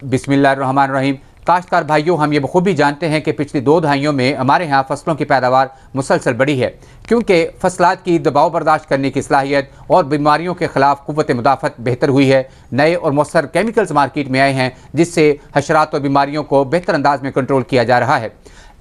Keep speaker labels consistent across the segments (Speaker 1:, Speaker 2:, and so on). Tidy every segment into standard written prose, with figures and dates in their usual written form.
Speaker 1: बिस्मिल्लाहिर्रहमानिर्रहीम। काश्तकार भाइयों, हम ये बखूबी जानते हैं कि पिछली 2 दहाइयों में हमारे यहाँ फसलों की पैदावार मुसलसल बढ़ी है, क्योंकि फसलात की दबाव बर्दाश्त करने की सलाहियत और बीमारियों के खिलाफ कुव्वत मुदाफ़त बेहतर हुई है। नए और मौसर केमिकल्स मार्केट में आए हैं, जिससे हशरात और बीमारियों को बेहतर अंदाज में कंट्रोल किया जा रहा है।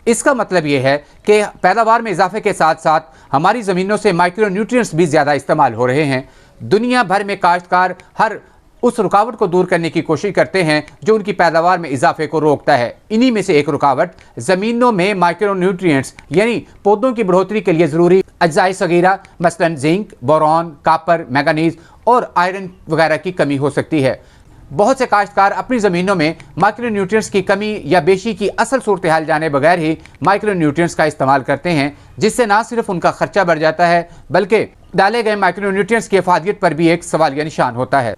Speaker 1: इसका मतलब ये है कि पैदावार में इजाफे के साथ साथ हमारी ज़मीनों से माइक्रो न्यूट्रिएंट्स भी ज़्यादा इस्तेमाल हो रहे हैं। दुनिया भर में काश्तकार हर उस रुकावट को दूर करने की कोशिश करते हैं जो उनकी पैदावार में इजाफे को रोकता है। इन्हीं में से एक रुकावट ज़मीनों में माइक्रो न्यूट्रिएंट्स यानी पौधों की बढ़ोतरी के लिए ज़रूरी अज्जाए सगीरा मसलन जिंक, बोरॉन, कापर, मैंगनीज और आयरन वगैरह की कमी हो सकती है। बहुत से काश्तकार अपनी ज़मीनों में माइक्रो न्यूट्रिएंट्स की कमी या बेशी की असल सूरत हाल जाने बगैर ही माइक्रो न्यूट्रिएंट्स का इस्तेमाल करते हैं, जिससे ना सिर्फ उनका खर्चा बढ़ जाता है बल्कि डाले गए माइक्रो न्यूट्रिएंट्स की अफादियत पर भी एक सवालिया निशान होता है।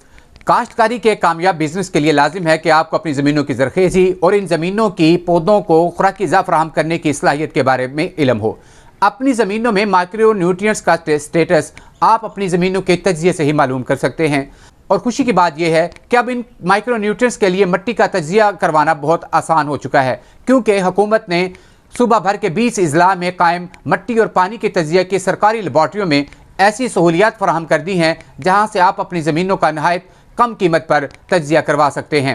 Speaker 1: काश्तकारी के कामयाब बिजनेस के लिए लाजिम है कि आपको अपनी ज़मीनों की ज़रखेज़ी और इन ज़मीनों की पौधों को खुराकी ग़िज़ा फराहम करने की सलाहियत के बारे में इल्म हो। अपनी ज़मीनों में माइक्रो न्यूट्रिएंट्स का स्टेटस आप अपनी ज़मीनों के तज्ज़िये से ही मालूम कर सकते हैं। और खुशी की बात यह है कि अब इन माइक्रो न्यूट्रिएंट्स के लिए मिट्टी का तज्ज़िया करवाना बहुत आसान हो चुका है, क्योंकि हुकूमत ने सूबा भर के 20 अजला में कायम मिट्टी और पानी के तज्ज़िया की सरकारी लेबॉर्ट्रियों में ऐसी सहूलियात फराहम कर दी हैं जहाँ से आप अपनी ज़मीनों का नहायत कम कीमत पर तज्ज़िया करवा सकते हैं।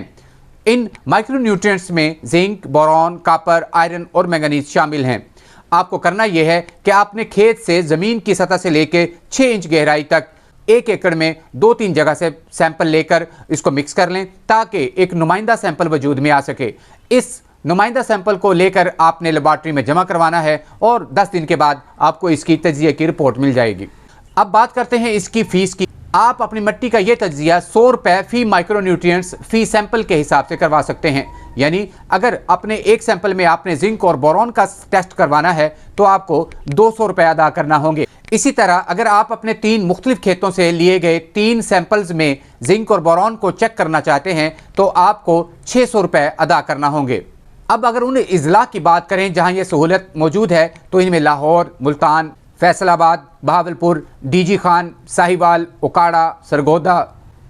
Speaker 1: इन माइक्रो न्यूट्रिएंट्स में जिंक, बोरॉन, कापर, आयरन और मैंगनीज शामिल हैं। आपको करना यह है कि आपने खेत से ज़मीन की सतह से लेकर 6 इंच गहराई तक 1 एकड़ में 2-3 जगह से सैंपल लेकर इसको मिक्स कर लें, ताकि एक नुमाइंदा सैंपल वजूद में आ सके। इस नुमाइंदा सैंपल को लेकर आपने लेबॉर्ट्री में जमा करवाना है और 10 दिन के बाद आपको इसकी तज्ज़िये की रिपोर्ट मिल जाएगी। अब बात करते हैं इसकी फ़ीस की। आप अपनी मिट्टी का ये तज्ज़िया 100 रुपये फ़ी माइक्रो न्यूट्रिएंट्स फ़ी सैंपल के हिसाब से करवा सकते हैं। यानी अगर अपने एक सैंपल में आपने जिंक और बोरॉन का टेस्ट करवाना है तो आपको 200 रुपये अदा करना होंगे। इसी तरह अगर आप अपने 3 मुख्तलिफ खेतों से लिए गए 3 सैंपल्स में जिंक और बोरॉन को चेक करना चाहते हैं तो आपको 600 रुपये अदा करना होंगे। अब अगर उन अजला की बात करें जहाँ ये सहूलत मौजूद है तो इनमें लाहौर, मुल्तान, फैसलाबाद, बहावलपुर, डीजी खान, साहिवाल, उकाड़ा, सरगोदा,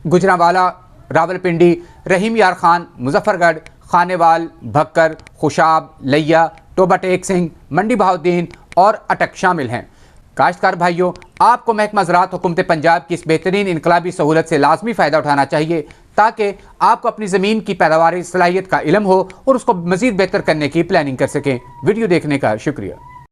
Speaker 1: गुजरांवाला, रावलपिंडी, रहीम यार खान, मुजफ्फरगढ़, खानेवाल, भक्कर, खुशाब, लिया, टोबा टेक सिंह, मंडी बहाउद्दीन और अटक शामिल हैं। काश्तकार भाइयों, आपको महकमा ज़राअत हुकूमत पंजाब की इस बेहतरीन इनकलाबी सहूलत से लाजमी फ़ायदा उठाना चाहिए, ताकि आपको अपनी ज़मीन की पैदावारी सलाहियत का इल्म हो और उसको मज़ीद बेहतर करने की प्लानिंग कर सकें। वीडियो देखने का शुक्रिया।